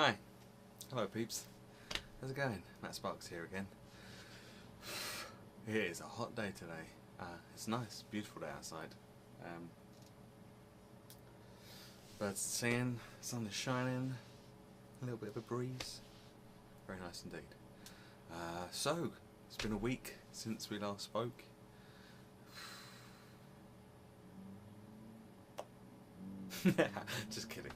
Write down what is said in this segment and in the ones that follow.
Hi. Hello peeps. How's it going? Matt Sparks here again. It is a hot day today. It's nice, beautiful day outside. Birds singing, sun is shining, a little bit of a breeze. Very nice indeed. So, it's been a week since we last spoke. Just kidding.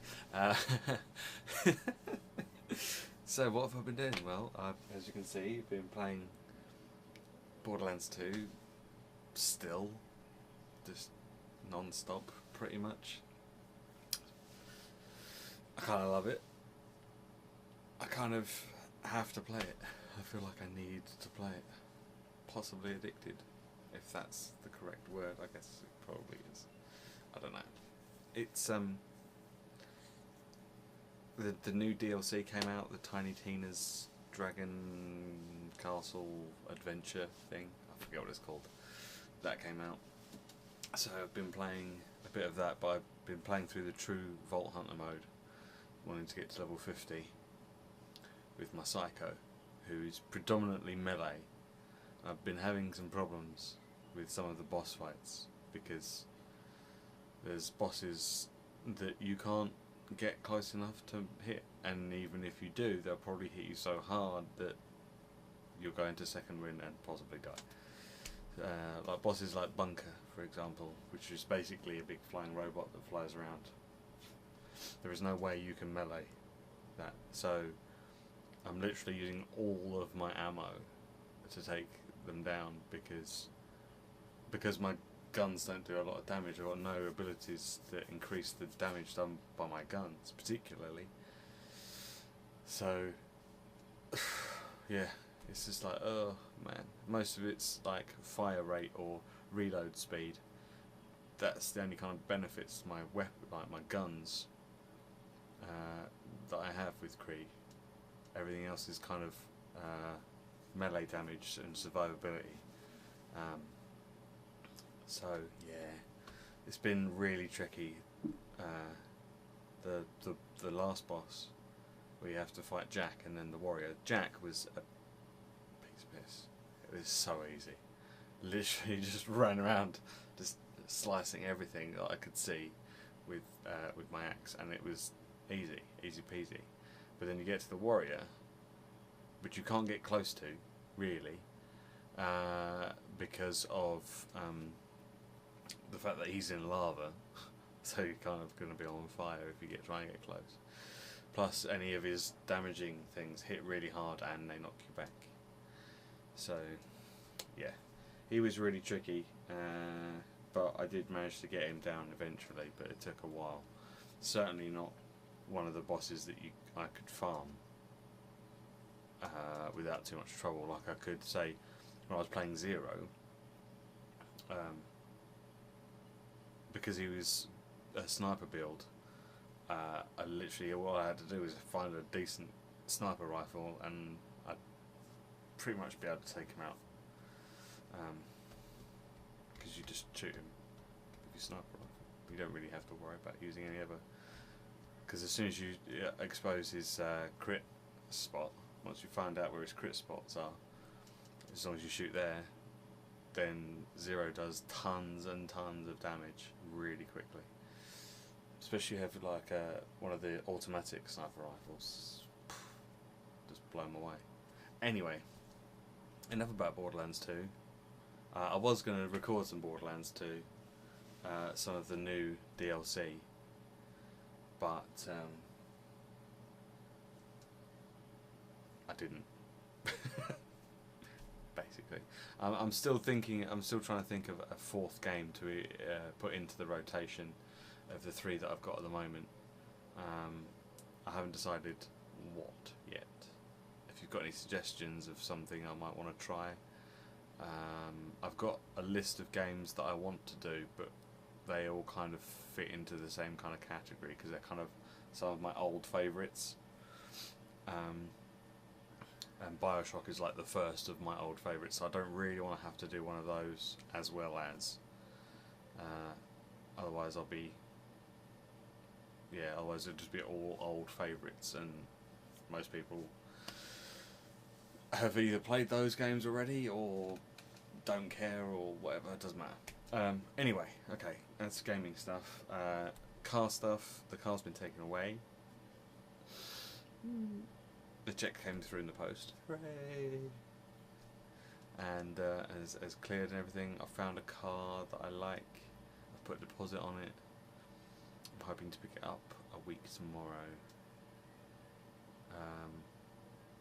So what have I been doing? Well, as you can see, I've been playing Borderlands 2 still, just non-stop pretty much. I kind of love it. I kind of have to play it. I feel like I need to play it. Possibly addicted, if that's the correct word. I guess it probably is. I don't know. It's the new DLC came out, the Tiny Tina's Dragon Castle Adventure thing. I forget what it's called. That came out. So I've been playing a bit of that, but I've been playing through the true Vault Hunter mode, wanting to get to level 50 with my Psycho, who's predominantly melee. I've been having some problems with some of the boss fights because there's bosses that you can't get close enough to hit, and even if you do, they'll probably hit you so hard that you'll go into second wind and possibly die. Like bosses like Bunker, for example, which is basically a big flying robot that flies around. There is no way you can melee that, so I'm literally using all of my ammo to take them down because my guns don't do a lot of damage. I've got no abilities that increase the damage done by my guns particularly, so yeah, it's just like, oh man, most of it's like fire rate or reload speed. That's the only kind of benefits to my weapon, like my guns, that I have with Krieg. Everything else is kind of melee damage and survivability. So yeah, it's been really tricky. The last boss, where you have to fight Jack and then the warrior. Jack was a piece of piss. It was so easy. Literally just ran around, just slicing everything that I could see with my axe, and it was easy peasy. But then you get to the warrior, which you can't get close to, really, because of the fact that he's in lava, so you're kind of going to be on fire if you try and get close. Plus, any of his damaging things hit really hard and they knock you back. So, yeah, he was really tricky, but I did manage to get him down eventually, but it took a while. Certainly not one of the bosses that I could farm without too much trouble. Like I could say, when I was playing Zero, because he was a sniper build, I literally, all I had to do was find a decent sniper rifle and I'd pretty much be able to take him out, because you just shoot him with your sniper rifle. You don't really have to worry about using any other, because as soon as you expose his crit spot, once you find out where his crit spots are, as long as you shoot there, then Zero does tons and tons of damage really quickly. Especially if you have like one of the automatic sniper rifles, just blow them away. Anyway, enough about Borderlands 2. I was going to record some Borderlands 2, some of the new DLC, but I didn't. Basically, I'm still trying to think of a fourth game to put into the rotation of the three that I've got at the moment. I haven't decided what yet. If you've got any suggestions of something I might want to try, I've got a list of games that I want to do, but they all kind of fit into the same kind of category because they're kind of some of my old favourites. And Bioshock is like the first of my old favourites, so I don't really want to have to do one of those as well as. Otherwise it'll just be all old favourites, and most people have either played those games already or don't care or whatever. It doesn't matter. Anyway, okay, that's gaming stuff. Car stuff. The car's been taken away. The check came through in the post. Hooray! And has cleared and everything. I found a car that I like. I've put a deposit on it. I'm hoping to pick it up a week tomorrow.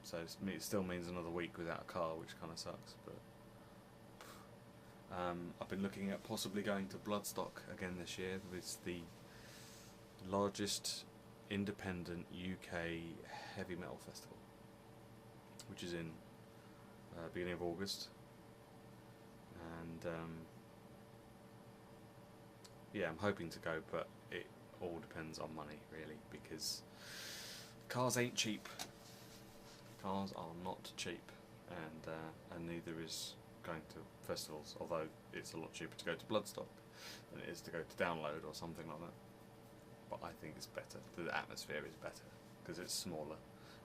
So it still means another week without a car, which kind of sucks. But I've been looking at possibly going to Bloodstock again this year. It's the largest independent UK heavy metal festival, which is in beginning of August, and yeah, I'm hoping to go, but it all depends on money really, because cars ain't cheap. Cars are not cheap, and neither is going to festivals, although it's a lot cheaper to go to Bloodstock than it is to go to Download or something like that. But I think it's better. The atmosphere is better because it's smaller.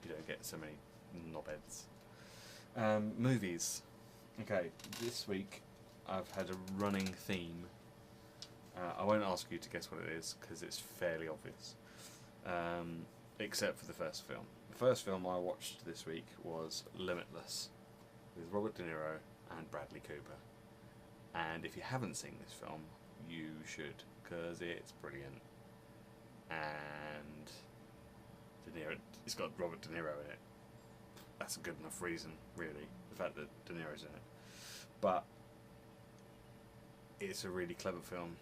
You don't get so many knobheads. Movies. Okay, this week I've had a running theme. I won't ask you to guess what it is because it's fairly obvious, except for the first film. The first film I watched this week was Limitless with Robert De Niro and Bradley Cooper. And if you haven't seen this film, you should, because it's brilliant. And De Niro, it's got Robert De Niro in it. That's a good enough reason, really, the fact that De Niro's in it. But it's a really clever film,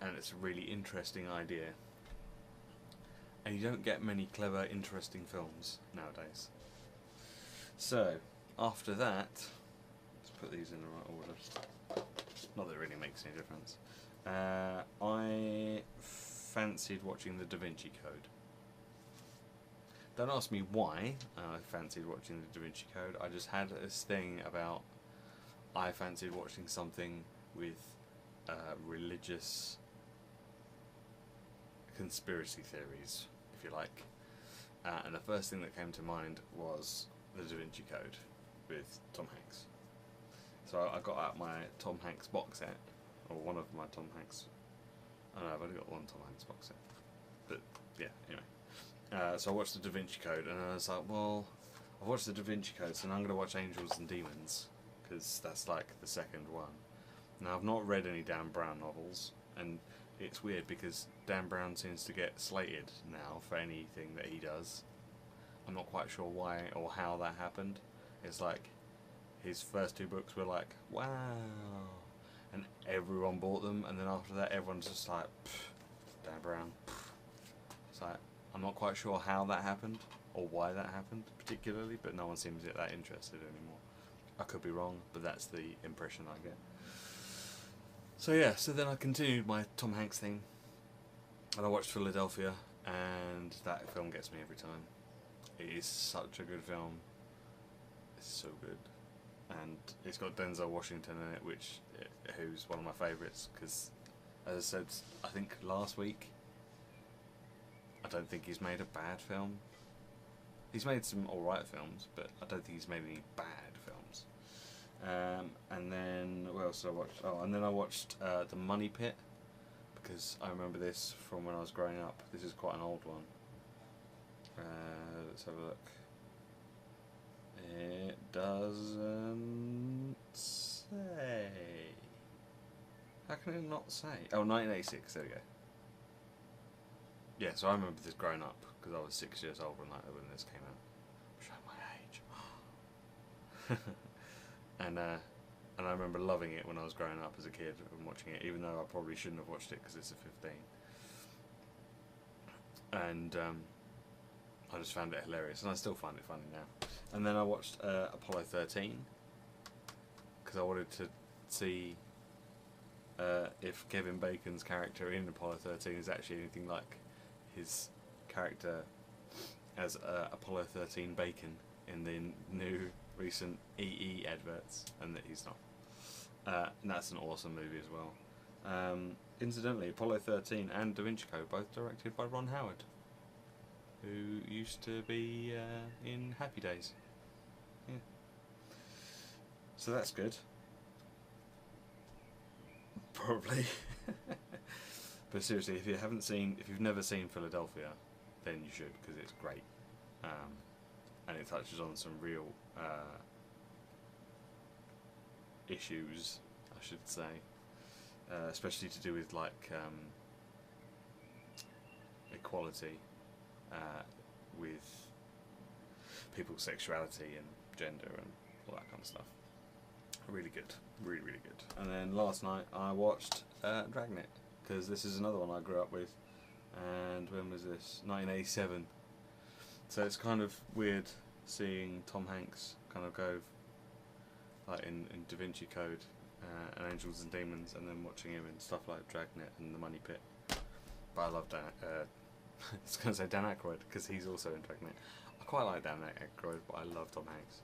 and it's a really interesting idea. And you don't get many clever, interesting films nowadays. So, after that, let's put these in the right order. Not that it really makes any difference. I fancied watching The Da Vinci Code. Don't ask me why I fancied watching The Da Vinci Code. I just had this thing about I fancied watching something with religious conspiracy theories, if you like. And the first thing that came to mind was The Da Vinci Code with Tom Hanks. So I got out my Tom Hanks box set, or one of my Tom Hanks. I know I've only got one Tom Hanks box set, but yeah. Anyway, so I watched The Da Vinci Code, and I was like, well, I've watched The Da Vinci Code, so now I'm going to watch Angels and Demons, because that's like the second one. Now I've not read any Dan Brown novels, and it's weird because Dan Brown seems to get slated now for anything that he does. I'm not quite sure why or how that happened. It's like his first two books were like, wow, and everyone bought them, and then after that everyone's just like, Dan Brown. It's like, I'm not quite sure how that happened or why that happened particularly, but no one seems to get that interested anymore. I could be wrong, but that's the impression I get. So yeah, so then I continued my Tom Hanks thing, and I watched Philadelphia, and that film gets me every time. It is such a good film. It's so good. And it's got Denzel Washington in it, who's one of my favourites, because, as I said, I think last week, I don't think he's made a bad film. He's made some alright films, but I don't think he's made any bad films. And then, what else did I watch? Oh, and then I watched The Money Pit, because I remember this from when I was growing up. This is quite an old one. Let's have a look. It doesn't say. How can it not say? Oh, 1986, there we go. Yeah, so I remember this growing up, because I was 6 years old when this came out. I'm showing my age. And I remember loving it when I was growing up as a kid and watching it, even though I probably shouldn't have watched it because it's a 15. And I just found it hilarious, and I still find it funny now. And then I watched Apollo 13 because I wanted to see if Kevin Bacon's character in Apollo 13 is actually anything like his character as Apollo 13 Bacon in the new recent EE adverts, and that he's not. And that's an awesome movie as well. Incidentally, Apollo 13 and Da Vinci Code both directed by Ron Howard. who used to be in Happy Days. Yeah. So that's good. Probably. But seriously, if you've never seen Philadelphia, then you should, because it's great. And it touches on some real issues, I should say, especially to do with like equality with people's sexuality and gender and all that kind of stuff. Really good, really good. And then last night I watched Dragnet, because this is another one I grew up with. And when was this? 1987. So it's kind of weird seeing Tom Hanks kind of go like in Da Vinci Code and Angels and Demons, and then watching him in stuff like Dragnet and The Money Pit. But I love Dan. I was going to say Dan Aykroyd, because he's also in Dragnet. I quite like Dan Aykroyd, but I love Tom Hanks.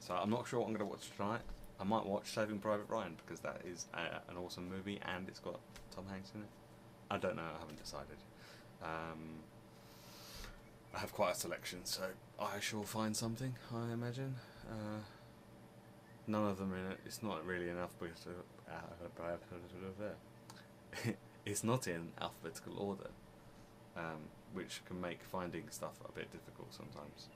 So I'm not sure what I'm going to watch tonight. I might watch Saving Private Ryan, because that is an awesome movie and it's got Tom Hanks in it. I don't know, I haven't decided. I have quite a selection, so I shall find something, I imagine. None of them in it. It's not really in alphabetical. It's not in alphabetical order, which can make finding stuff a bit difficult sometimes.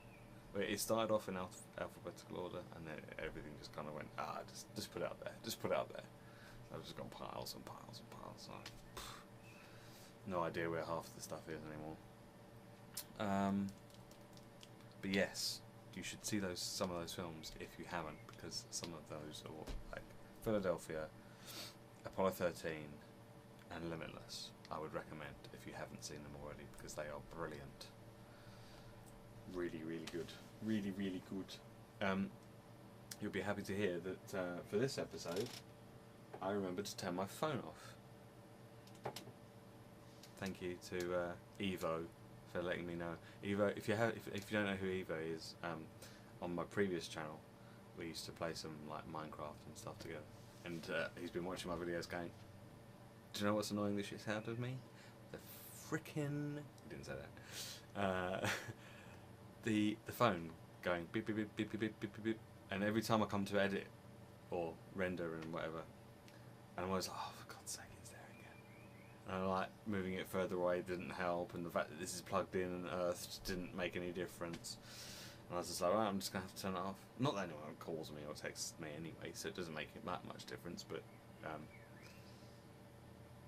But it started off in alphabetical order, and then everything just kind of went, just put it up there, just put it up there. So I've just got piles and piles and piles. So no idea where half the stuff is anymore. But yes, you should see some of those films if you haven't, because some of those are like Philadelphia, Apollo 13, and Limitless. I would recommend if you haven't seen them already, because they are brilliant. Really, really good. Really, really good. You'll be happy to hear that for this episode, I remembered to turn my phone off. Thank you to Evo for letting me know. Evo, if you don't know who Evo is, on my previous channel, we used to play some like Minecraft and stuff together. And he's been watching my videos, going, "Do you know what's annoying the shit out of me? The frickin'..." He didn't say that. The phone going beep beep beep beep beep beep beep beep, and every time I come to edit or render and whatever, and I'm always like, "Oh, for God's sake, it's there again." And I'm like, moving it further away didn't help, and the fact that this is plugged in and earthed didn't make any difference. And I was just like, right, I'm just gonna have to turn it off. Not that anyone calls me or texts me anyway, so it doesn't make it that much difference. But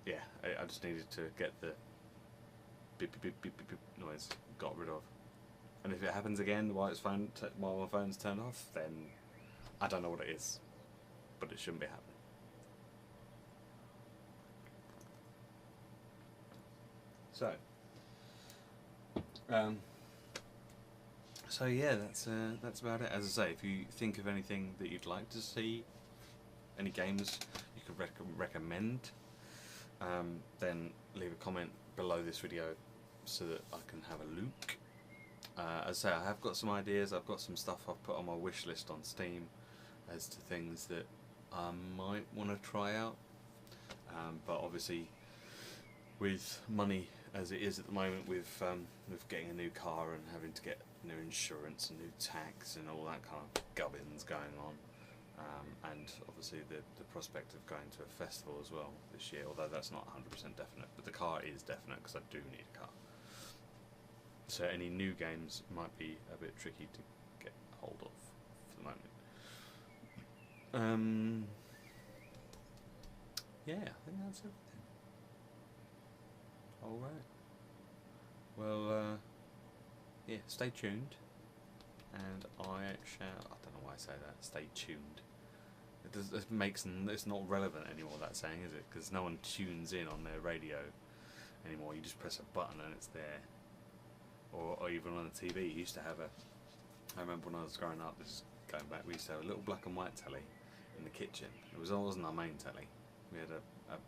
yeah, I just needed to get the beep beep beep beep beep, beep noise got rid of. And if it happens again while my phone's turned off, then I don't know what it is, but it shouldn't be happening. So yeah, that's about it. As I say, if you think of anything that you'd like to see, any games you could recommend, then leave a comment below this video so that I can have a look. As I say, I have got some ideas. I've got some stuff I've put on my wish list on Steam as to things that I might want to try out. But obviously, with money as it is at the moment, with getting a new car and having to get new insurance and new tax and all that kind of gubbins going on, and obviously the prospect of going to a festival as well this year, although that's not 100% definite, but the car is definite because I do need a car. So any new games might be a bit tricky to get hold of for the moment. Yeah, I think that's everything. Alright. Well, yeah, stay tuned. And I don't know why I say that, stay tuned. It's not relevant anymore, that saying, is it? Because no one tunes in on their radio anymore. You just press a button and it's there. Or even on the TV, you used to have I remember when I was growing up, this is going back, we used to have a little black and white telly in the kitchen. It wasn't our main telly. We had a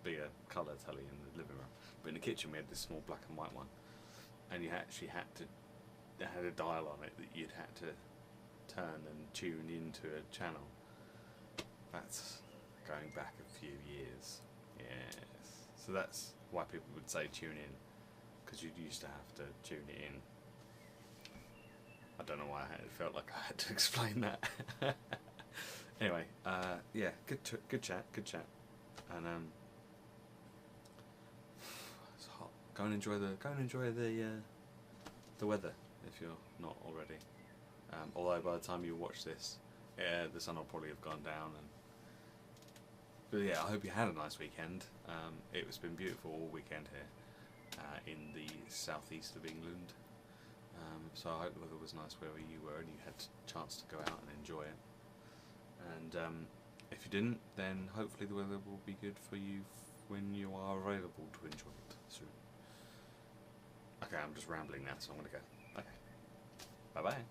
bigger colour telly in the living room. But in the kitchen we had this small black and white one. And you actually had a dial on it that you'd had to turn and tune into a channel. That's going back a few years. Yes. So that's why people would say tune in. because you used to have to tune it in. I don't know why it felt like I had to explain that. Anyway, yeah, good chat, and it's hot. Go and enjoy the weather if you're not already. Although by the time you watch this, the sun will probably have gone down. But yeah, I hope you had a nice weekend. It's been beautiful all weekend here in the southeast of England. So I hope the weather was nice wherever you were and you had a chance to go out and enjoy it. And if you didn't, then hopefully the weather will be good for you when you are available to enjoy it soon. Okay, I'm just rambling now, so I'm going to go. Okay, bye-bye.